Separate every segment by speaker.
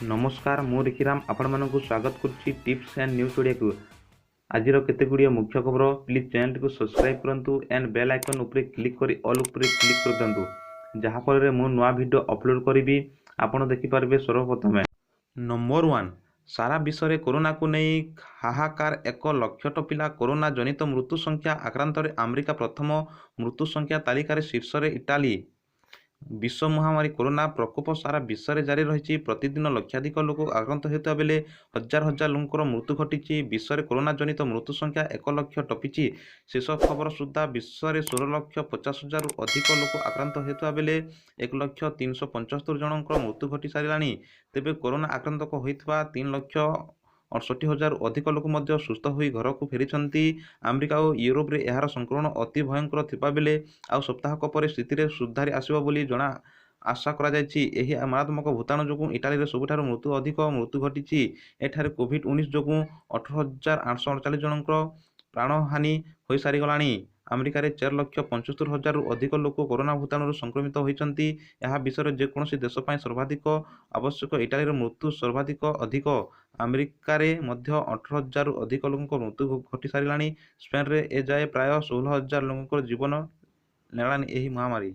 Speaker 1: नमस्कार मु रिखीराम आपण स्वागत करुच्ची टिप्स एंड न्यूज ओडिया को। आज केते मुख्य खबर प्लीज चैनल को सब्सक्राइब करंतु एंड बेल आइकन उपरे क्लिक करी ऑल उपरे क्लिक कर दंतु जहाँ फल मु नुआ वीडियो अपलोड करी आपण देखि पारबे सर्वप्रथमे। नंबर 1 सारा विश्व में कोरोना को नहीं हाहाकार 1 लाख टपिला कोरोना जनित मृत्यु संख्या आक्रांत अमेरिका प्रथम मृत्यु संख्या तालिकार शीर्ष में इटाली। विश्व महामारी कोरोना प्रकोप सारा विश्व में जारी रही प्रतिदिन लक्षाधिक लोक आक्रांत होता बेले हजार हजार लोकर मृत्यु घटी। विश्व में कोरोना जनित मृत्यु संख्या 1 लाख टपिची। शेष खबर सुधा विश्व में 16,50,000 अधिक लोक आक्रांत होता बेले 1,375,000 जनकर मृत्यु घटी सारा। तेबे कोरोना आक्रांतक होता 3,68,000 अधिक लोक सुस्थ हो घर को फेरी। अमेरिका और यूरोप रे यार संक्रमण अति भयंकर थिबा बेले आउ सप्ताहक पर स्थिति सुधारी आसिबो बोली जणा आशा करा जायछि। एही मारात्मक भूताणु जोगु इटाली रे सबुठारु मृत्यु अधिक मृत्यु घटिछि। एठारे कोविड-19 जोगु 18,848 जनकर प्राणहानि होई सारी गलानी। अमेरिका रे 4,75,000 अधिक लोक कोरोना भूताणु संक्रमित होइछन्ति। यह विश्व रे जेकोसी देश पई सर्वाधिक आवश्यक। इटाली रे मृत्यु सर्वाधिक अधिक। अमेरिका रे मध्य 18,000 अधिक लोक मृत्यु घटी सारी। स्पेन रे ए जाए प्राय 16,000 लोक जीवन नेलानी एही महामारी।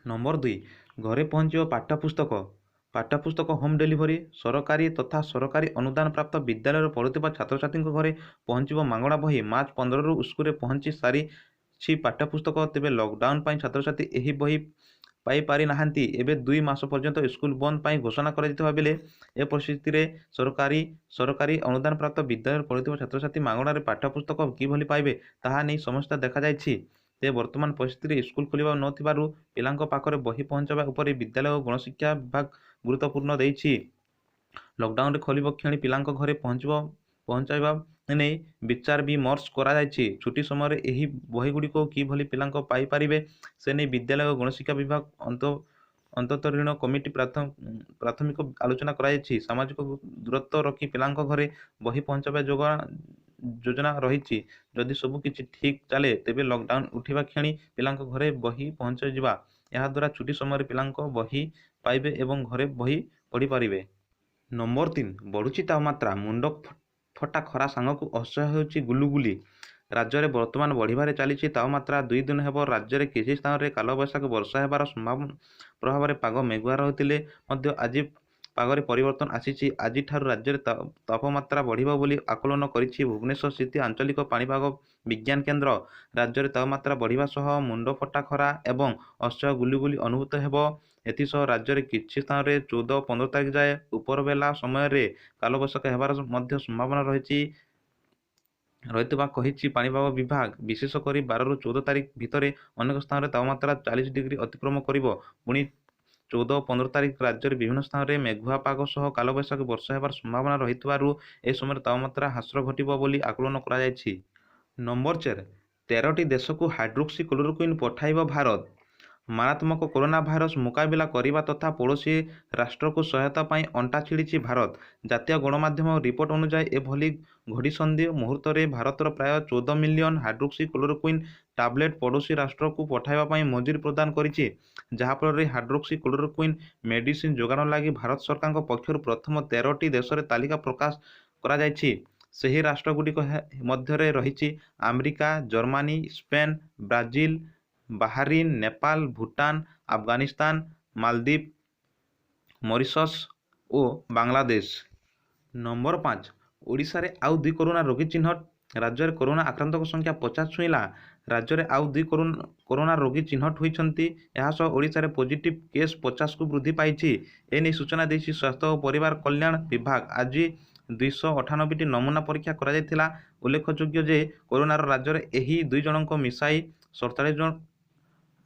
Speaker 1: नंबर 2 घरे पहुँचो पाठ्यपुस्तक होम डिलीवरी। सरकारी तथा सरकारी अनुदान प्राप्त विद्यालय पढ़ुवा छात्र छात्री घरे पहुँचो मागणा बही। मार्च 15 रु स्कूल पहुँची सारी पाठ्यपुस्तक। तेबे लॉकडाउन पर छात्र छात्री यही बही पाई पारि नाहांती। एबे 2 मास पर्यंत स्कूल बंद पाई घोषणा कर बेले ए परिस्थिति रे सरकारी अनुदान प्राप्त विद्यालय पढ़ुवा छात्र छात्री मागणार पाठ्यपुस्तक किभली पाइबे ताहा नहीं समस्या देखा जायछि। ते वर्तमान परिस्थिति स्कूल खोलिबा नथिबारु पिलांक पाखरे बही पहुंचाबा उपरे विद्यालय और गणशिक्षा विभाग गुरुत्वपूर्ण देइछि। लॉकडाउन रे खोलिबो क्षणी पिलांक घरे पहुंचाइबा नहीं विचार विमर्श करा जायछि। छुट्टी समय एही बही गुड़िको किभली पिलांक पाई पारिबे से नहीं विद्यालय और गणशिक्षा विभाग अंतरीण कमिटी प्राथमिक आलोचना कराई। सामाजिक दूरत्व रखी पिलांक घरे बही पहुंचाबा योजना रही। जदि सब किछि ठीक चले तेबे लॉकडाउन उठिबा क्षणी पिलांक घरे बही पहुंचाई जिबा। यह द्वारा छुट्टी समय पिलांक बही पाइबे एवं घरे बही पढ़ी पारिबे। नंबर 3 बढ़ुची तापमात्रा। मुंड फटा खरा सांगकु असह्य होउची गुलुगुली। राज्य में वर्तमान बढ़िबारे चली तापमात्रा 2 दिन हेब। राज्य में किसी स्थान में कालबैशाखी वर्षा हेबार संभावना प्रभाव में पाग मेघुआ रही आज पागरे परिवर्तन आसी। आज ठारू राज्य में तापमात्रा बढ़िबो बोली आकलन करिछि भुवनेश्वर स्थित आंचलिक पाणीपाग विज्ञान केन्द्र। राज्य में तापमात्रा बढ़िबा सह मुंड फटा खरा एवं असह्य गुलुगुली अनुभूत हेबो। एथिसह राज्य में किछि स्थान में 14-15 तारिख जाए उपरबेला समय रे कालबैशाखी हेबार मध्य संभावना रही कहिछि पाणीपाग विभाग। विशेषकर 12 रु 14 तारिख भितर अनेक स्थान में तापमात्रा 40 डिग्री अतिक्रम करिबो। पुणी 14-15 तारिख राज्य में विभिन्न स्थान में मेघुआ पाग सह कालबैशाखी वर्षा हेबार संभावना रहितबारु ए समय तापमात्रा ह्रास घटिबो बोली आकलन करा जायछि। नंबर 4 13टी देश को हाइड्रोक्सी क्लोरोक्विन पठाइबो भारत। मारात्मक कोरोना भाइरस मुकाबिला करिबा तथा पड़ोशी राष्ट्र को सहायता पाई अंटा छिड़ी भारत। जातीय गणमाध्यम रिपोर्ट अनुसार एभली घड़ीसंधि मुहूर्त में भारतर प्राय 14 मिलियन हाइड्रोक्सी क्लोरोक्विन टैबलेट पड़ोशी राष्ट्र को पठाइबा पाई मंजूरी प्रदान करिछि। जहाँफल हाइड्रोक्सी क्लोरोक्विन मेडिसिन जोगाण लगी भारत सरकार पक्षर प्रथम 13टी देश में तालिका प्रकाश करा जायछि। सही राष्ट्रगुड़िक मध्य रही America, Germany, Spain, Brazil, Bahrain, Nepal, Bhutan, Afghanistan, Maldives, Mauritius और बांग्लादेश। नंबर 5 ओडिशा रे आउ 2 कोरोना रोगी चिन्हट। राज्य में कोरोना आक्रांतक संख्या 50 छुईला। राज्य में आउ 2 कोरोना रोगी चिन्हट होइछन्ति। एहासह ओडिशा रे पॉजिटिव केस 50 को वृद्धि पाइछि। एने सूचना देछि स्वास्थ्य और परिवार कल्याण विभाग। आज 298टी नमूना परीक्षा करा जायतिला। उल्लेखयोग्य जे कोरोनार राज्य में एही 2 जनक मिसाई 47 जन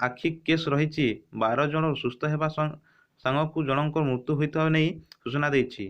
Speaker 1: आखि केस रही। 12 जन सुस्थ हेबा सांगकु जनकर मृत्यु होइता नै सूचना देछि।